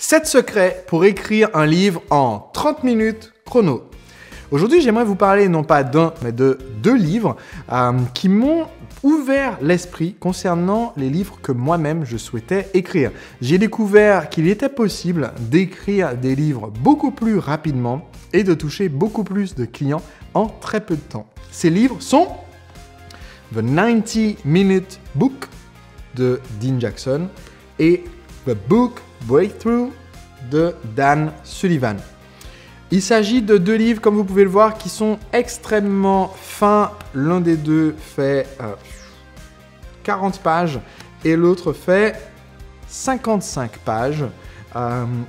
7 secrets pour écrire un livre en 30 minutes chrono. Aujourd'hui, j'aimerais vous parler non pas d'un, mais de 2 livres qui m'ont ouvert l'esprit concernant les livres que moi-même je souhaitais écrire. J'ai découvert qu'il était possible d'écrire des livres beaucoup plus rapidement et de toucher beaucoup plus de clients en très peu de temps. Ces livres sont The 90-Minute Book de Dean Jackson et The Book Breakthrough de Dan Sullivan. Il s'agit de 2 livres, comme vous pouvez le voir, qui sont extrêmement fins. L'un des deux fait 40 pages et l'autre fait 55 pages.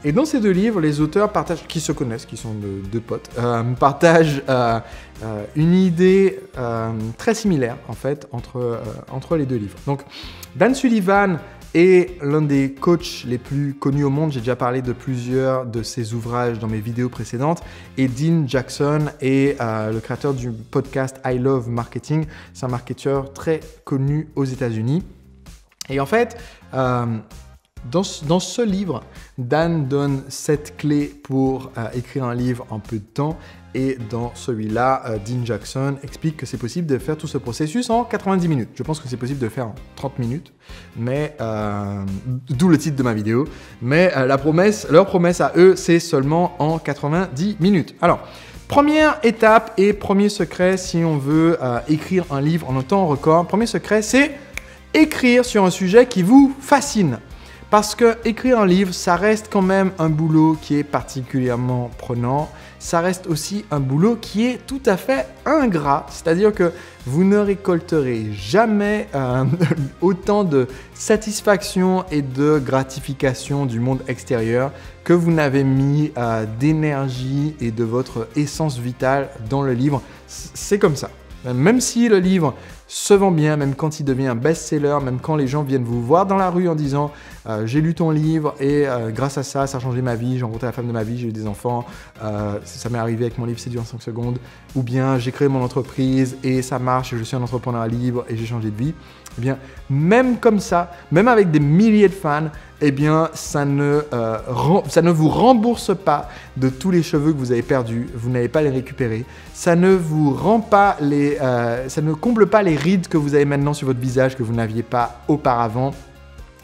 Et dans ces 2 livres, les auteurs partagent, qui se connaissent, qui sont deux potes, partagent une idée très similaire en fait entre les 2 livres. Donc, Dan Sullivan est l'un des coachs les plus connus au monde. J'ai déjà parlé de plusieurs de ses ouvrages dans mes vidéos précédentes. Et Dean Jackson est le créateur du podcast I Love Marketing. C'est un marketeur très connu aux États-Unis. Et en fait, dans ce livre, Dan donne 7 clés pour écrire un livre en peu de temps. Et dans celui-là, Dean Jackson explique que c'est possible de faire tout ce processus en 90 minutes. Je pense que c'est possible de le faire en 30 minutes, mais d'où le titre de ma vidéo. Mais leur promesse à eux, c'est seulement en 90 minutes. Alors, première étape et premier secret si on veut écrire un livre en un temps record. Premier secret, c'est écrire sur un sujet qui vous fascine. Parce que écrire un livre, ça reste quand même un boulot qui est particulièrement prenant. Ça reste aussi un boulot qui est tout à fait ingrat. C'est-à-dire que vous ne récolterez jamais autant de satisfaction et de gratification du monde extérieur que vous n'avez mis d'énergie et de votre essence vitale dans le livre. C'est comme ça. Même si le livre se vend bien, même quand il devient un best-seller, même quand les gens viennent vous voir dans la rue en disant j'ai lu ton livre et grâce à ça, ça a changé ma vie, j'ai rencontré la femme de ma vie, j'ai eu des enfants, ça m'est arrivé avec mon livre Séduire en 5 secondes, ou bien j'ai créé mon entreprise et ça marche, je suis un entrepreneur libre et j'ai changé de vie. Eh bien, même comme ça, même avec des milliers de fans, eh bien, ça ne vous rembourse pas de tous les cheveux que vous avez perdus, vous n'allez pas les récupérer. Ça ne vous rend pas ça ne comble pas les rides que vous avez maintenant sur votre visage que vous n'aviez pas auparavant.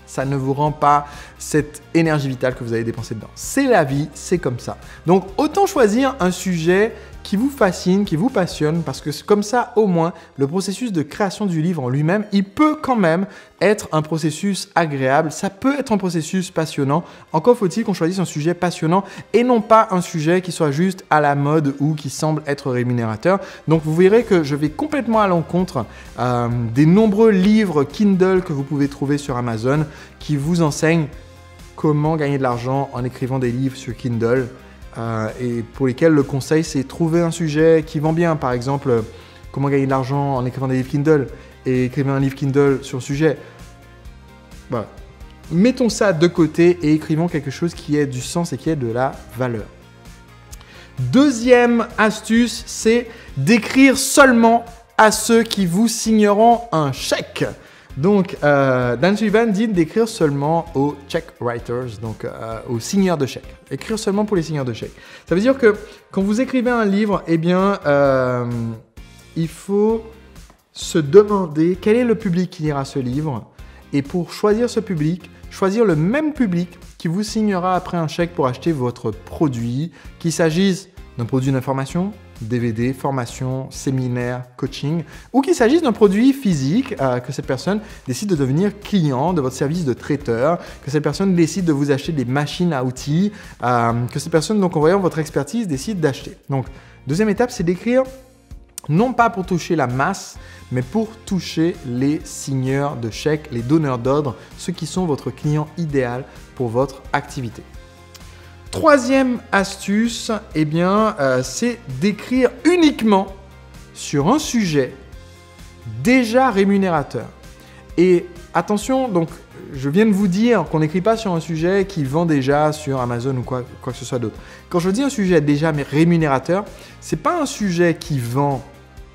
Ça ne vous rend pas cette énergie vitale que vous avez dépensée dedans. C'est la vie, c'est comme ça. Donc, autant choisir un sujet qui vous fascine, qui vous passionne, parce que comme ça, au moins, le processus de création du livre en lui-même, il peut quand même être un processus agréable, ça peut être un processus passionnant. Encore faut-il qu'on choisisse un sujet passionnant et non pas un sujet qui soit juste à la mode ou qui semble être rémunérateur. Donc, vous verrez que je vais complètement à l'encontre des nombreux livres Kindle que vous pouvez trouver sur Amazon qui vous enseignent comment gagner de l'argent en écrivant des livres sur Kindle. Et pour lesquels le conseil, c'est trouver un sujet qui vend bien. Par exemple, comment gagner de l'argent en écrivant des livres Kindle et écrivez un livre Kindle sur le sujet. Voilà. Mettons ça de côté et écrivons quelque chose qui ait du sens et qui ait de la valeur. Deuxième astuce, c'est d'écrire seulement à ceux qui vous signeront un chèque. Donc, Dan Sullivan dit d'écrire seulement aux check writers, donc aux signeurs de chèques. Écrire seulement pour les signeurs de chèques. Ça veut dire que quand vous écrivez un livre, eh bien, il faut se demander quel est le public qui lira ce livre. Et pour choisir ce public, choisir le même public qui vous signera après un chèque pour acheter votre produit, qu'il s'agisse d'un produit d'information, DVD, formation, séminaire, coaching, ou qu'il s'agisse d'un produit physique, que cette personne décide de devenir client de votre service de traiteur, que cette personne décide de vous acheter des machines à outils, que cette personne, donc en voyant votre expertise, décide d'acheter. Donc, deuxième étape, c'est d'écrire non pas pour toucher la masse, mais pour toucher les signeurs de chèques, les donneurs d'ordre, ceux qui sont votre client idéal pour votre activité. Troisième astuce, eh bien, c'est d'écrire uniquement sur un sujet déjà rémunérateur. Et attention, donc, je viens de vous dire qu'on n'écrit pas sur un sujet qui vend déjà sur Amazon ou quoi que ce soit d'autre. Quand je dis un sujet déjà rémunérateur, ce n'est pas un sujet qui vend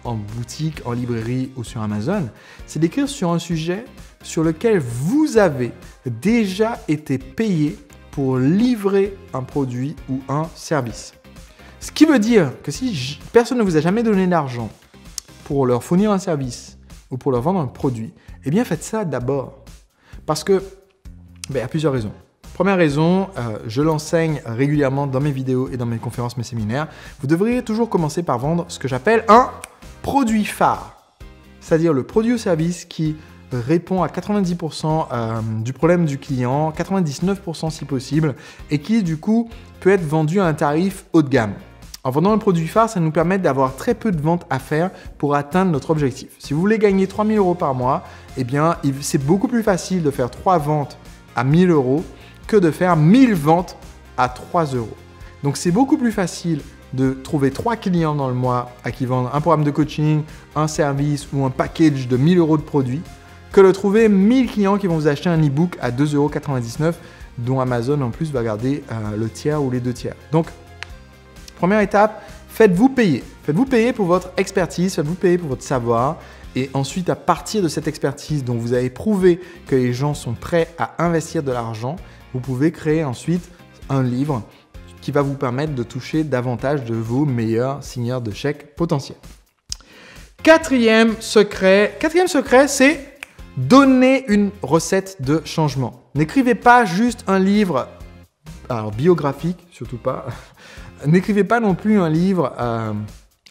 en boutique, en librairie ou sur Amazon. C'est d'écrire sur un sujet sur lequel vous avez déjà été payé pour livrer un produit ou un service. Ce qui veut dire que si personne ne vous a jamais donné d'argent pour leur fournir un service ou pour leur vendre un produit, eh bien faites ça d'abord. Parce que, il y a plusieurs raisons. Première raison, je l'enseigne régulièrement dans mes vidéos et dans mes conférences, mes séminaires. Vous devriez toujours commencer par vendre ce que j'appelle un produit phare. C'est-à-dire le produit ou service qui répond à 90% du problème du client, 99% si possible, et qui du coup peut être vendu à un tarif haut de gamme. En vendant un produit phare, ça nous permet d'avoir très peu de ventes à faire pour atteindre notre objectif. Si vous voulez gagner 3 000 € par mois, eh bien, c'est beaucoup plus facile de faire 3 ventes à 1 000 € que de faire 1000 ventes à 3 €. Donc, c'est beaucoup plus facile de trouver 3 clients dans le mois à qui vendre un programme de coaching, un service ou un package de 1 000 € de produits que de trouver 1000 clients qui vont vous acheter un e-book à 2,99 € dont Amazon en plus va garder le tiers ou les 2 tiers. Donc, première étape, faites-vous payer. Faites-vous payer pour votre expertise, faites-vous payer pour votre savoir. Et ensuite, à partir de cette expertise dont vous avez prouvé que les gens sont prêts à investir de l'argent, vous pouvez créer ensuite un livre qui va vous permettre de toucher davantage de vos meilleurs signeurs de chèques potentiels. Quatrième secret, c'est donner une recette de changement. N'écrivez pas juste un livre, alors biographique, surtout pas. N'écrivez pas non plus un livre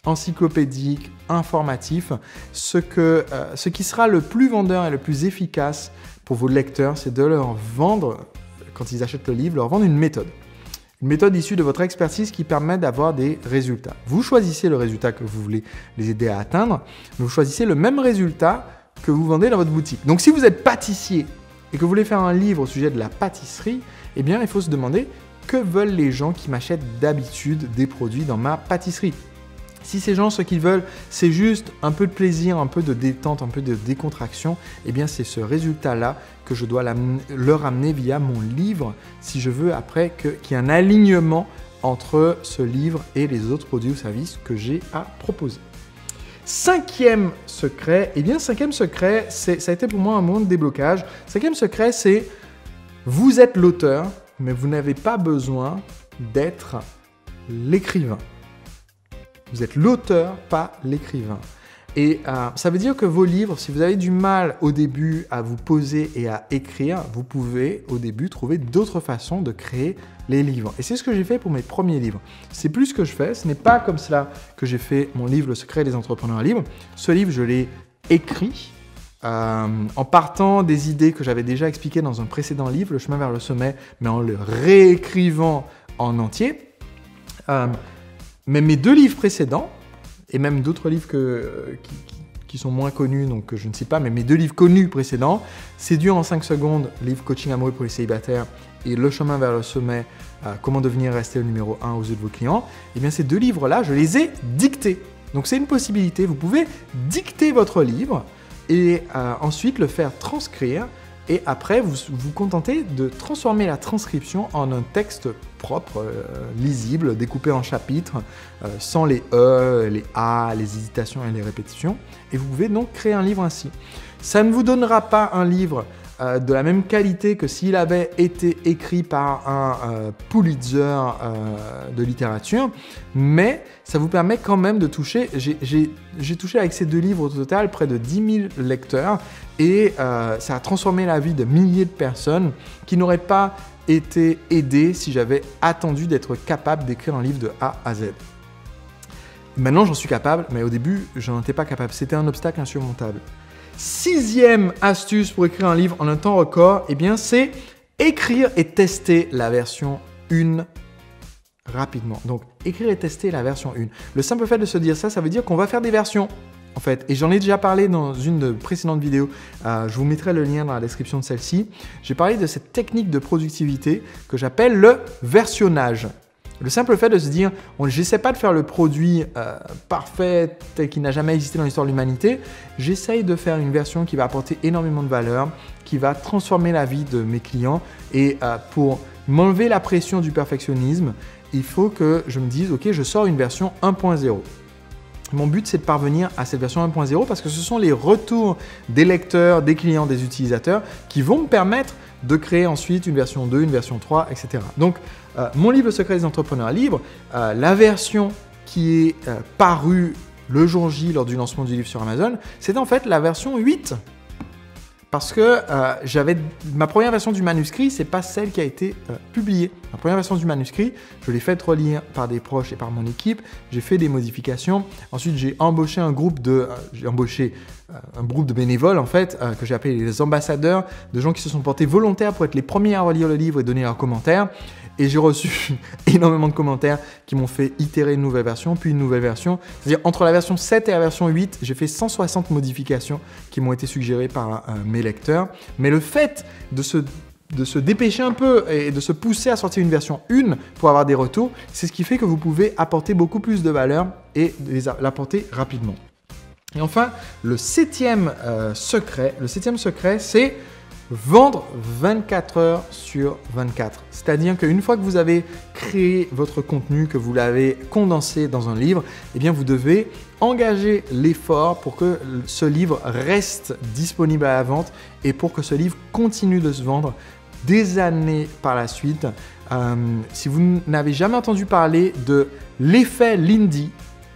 encyclopédique, informatif. Ce qui sera le plus vendeur et le plus efficace pour vos lecteurs, c'est de leur vendre, quand ils achètent le livre, leur vendre une méthode. Une méthode issue de votre expertise qui permet d'avoir des résultats. Vous choisissez le résultat que vous voulez les aider à atteindre, mais vous choisissez le même résultat que vous vendez dans votre boutique. Donc si vous êtes pâtissier et que vous voulez faire un livre au sujet de la pâtisserie, eh bien il faut se demander que veulent les gens qui m'achètent d'habitude des produits dans ma pâtisserie. Si ces gens, ce qu'ils veulent, c'est juste un peu de plaisir, un peu de détente, un peu de décontraction, eh bien c'est ce résultat-là que je dois leur amener via mon livre si je veux après qu'il y ait un alignement entre ce livre et les autres produits ou services que j'ai à proposer. Cinquième secret, ça a été pour moi un moment de déblocage. Cinquième secret, c'est vous êtes l'auteur, mais vous n'avez pas besoin d'être l'écrivain. Vous êtes l'auteur, pas l'écrivain. Et ça veut dire que vos livres, si vous avez du mal au début à vous poser et à écrire, vous pouvez au début trouver d'autres façons de créer les livres. Et c'est ce que j'ai fait pour mes premiers livres. C'est plus ce que je fais, ce n'est pas comme cela que j'ai fait mon livre « Le secret des entrepreneurs libres ». Ce livre, je l'ai écrit en partant des idées que j'avais déjà expliquées dans un précédent livre, Le chemin vers le sommet, mais en le réécrivant en entier. Mais mes 2 livres précédents, et même d'autres livres qui sont moins connus, donc que je ne sais pas, mais mes 2 livres connus précédents, Séduire en 5 secondes, livre coaching amoureux pour les célibataires, et Le chemin vers le sommet, comment devenir et rester le numéro 1 aux yeux de vos clients, et bien ces 2 livres-là, je les ai dictés. Donc c'est une possibilité, vous pouvez dicter votre livre et ensuite le faire transcrire. Et après, vous vous contentez de transformer la transcription en un texte propre, lisible, découpé en chapitres, sans les E, les A, les hésitations et les répétitions. Et vous pouvez donc créer un livre ainsi. Ça ne vous donnera pas un livre de la même qualité que s'il avait été écrit par un Pulitzer de littérature, mais ça vous permet quand même de toucher, j'ai touché avec ces 2 livres au total près de 10 000 lecteurs et ça a transformé la vie de milliers de personnes qui n'auraient pas été aidées si j'avais attendu d'être capable d'écrire un livre de A à Z. Maintenant j'en suis capable, mais au début je n'en étais pas capable, c'était un obstacle insurmontable. 6e astuce pour écrire un livre en un temps record, eh bien c'est écrire et tester la version 1 rapidement. Donc écrire et tester la version 1. Le simple fait de se dire ça, ça veut dire qu'on va faire des versions en fait. Et j'en ai déjà parlé dans une de précédentes vidéos, je vous mettrai le lien dans la description de celle-ci. J'ai parlé de cette technique de productivité que j'appelle le versionnage. Le simple fait de se dire, j'essaie pas de faire le produit parfait tel qu'il n'a jamais existé dans l'histoire de l'humanité, j'essaye de faire une version qui va apporter énormément de valeur, qui va transformer la vie de mes clients et pour m'enlever la pression du perfectionnisme, il faut que je me dise, ok, je sors une version 1.0. Mon but, c'est de parvenir à cette version 1.0 parce que ce sont les retours des lecteurs, des clients, des utilisateurs qui vont me permettre de créer ensuite une version 2, une version 3, etc. Donc, mon livre Le secret des entrepreneurs libres, la version qui est parue le jour J lors du lancement du livre sur Amazon, c'est en fait la version 8. Parce que ma première version du manuscrit, c'est pas celle qui a été publiée. Ma première version du manuscrit, je l'ai faite relire par des proches et par mon équipe. J'ai fait des modifications. Ensuite, j'ai embauché un groupe de bénévoles en fait que j'ai appelé les ambassadeurs, de gens qui se sont portés volontaires pour être les premiers à relire le livre et donner leurs commentaires. Et j'ai reçu énormément de commentaires qui m'ont fait itérer une nouvelle version, puis une nouvelle version. C'est-à-dire, entre la version 7 et la version 8, j'ai fait 160 modifications qui m'ont été suggérées par mes lecteurs. Mais le fait de se dépêcher un peu et de se pousser à sortir une version 1 pour avoir des retours, c'est ce qui fait que vous pouvez apporter beaucoup plus de valeur et l'apporter rapidement. Et enfin, le septième secret, c'est vendre 24 heures sur 24. C'est-à-dire qu'une fois que vous avez créé votre contenu, que vous l'avez condensé dans un livre, eh bien vous devez engager l'effort pour que ce livre reste disponible à la vente et pour que ce livre continue de se vendre des années par la suite. Si vous n'avez jamais entendu parler de l'effet Lindy,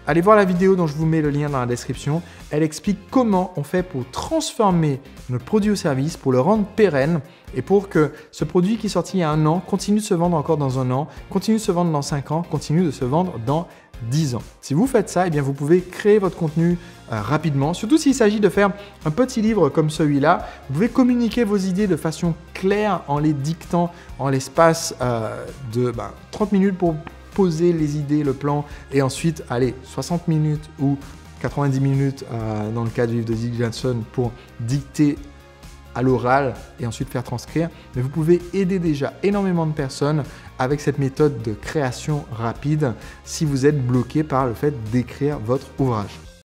allez voir la vidéo dont je vous mets le lien dans la description. Elle explique comment on fait pour transformer notre produit ou service, pour le rendre pérenne et pour que ce produit qui est sorti il y a 1 an continue de se vendre encore dans 1 an, continue de se vendre dans 5 ans, continue de se vendre dans 10 ans. Si vous faites ça, eh bien vous pouvez créer votre contenu rapidement. Surtout s'il s'agit de faire un petit livre comme celui-là, vous pouvez communiquer vos idées de façon claire en les dictant en l'espace de 30 minutes pour poser les idées, le plan, et ensuite, allez, 60 minutes ou 90 minutes dans le cas du livre de Dick Johnson pour dicter à l'oral et ensuite faire transcrire. Mais vous pouvez aider déjà énormément de personnes avec cette méthode de création rapide si vous êtes bloqué par le fait d'écrire votre ouvrage.